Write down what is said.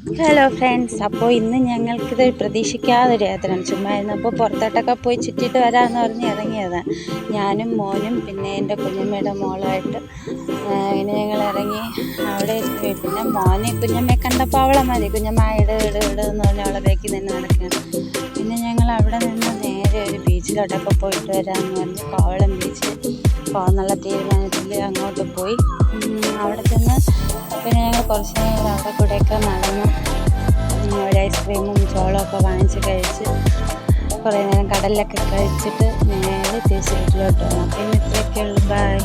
Hello friends, അപ്പോൾ ഇന്ന് ഞങ്ങൾക്കിത് പ്രതീക്ഷിക്കാതൊരു യാത്രയാണ്. ചുമ്മാ ഇരുന്നപ്പോൾ പുറത്തോട്ടൊക്കെ പോയി ചുറ്റിയിട്ട് വരാമെന്ന് പറഞ്ഞ് ഇറങ്ങിയതാണ്. ഞാനും മോനും പിന്നെ എൻ്റെ കുഞ്ഞമ്മയുടെ മോളുമായിട്ട് ഇങ്ങനെ ഞങ്ങൾ ഇറങ്ങി. അവിടെ പിന്നെ മോനെ കുഞ്ഞമ്മയെ കണ്ടപ്പോൾ അവളെ മതി, കുഞ്ഞമ്മ ഇട് എന്ന് പറഞ്ഞ് അവളെ ബേക്കിൽ തന്നെ നടക്കുകയാണ്. പിന്നെ ഞങ്ങൾ അവിടെ നിന്ന് നേരെ ഒരു ബീച്ചിലോട്ടൊക്കെ പോയിട്ട് വരാമെന്ന് പറഞ്ഞ് കോവളം ബീച്ചിൽ പോകുന്നുള്ള തീരുമാനത്തിൽ അങ്ങോട്ട് പോയി. അവിടെ ചെന്ന് പിന്നെ ഞങ്ങൾ കുറച്ച് നേരം അവിടെ കൂടെയൊക്കെ നടന്നു. ഒരു ഐസ്ക്രീമും ചോളമൊക്കെ വാങ്ങിച്ച് കഴിച്ച് കുറേ നേരം കടലിലൊക്കെ കഴിച്ചിട്ട് നേരെ തിരിച്ച് വീട്ടിലോട്ട് വന്നു. പിന്നെ ഇത്രയൊക്കെ ഉള്ളൂ. ബൈ.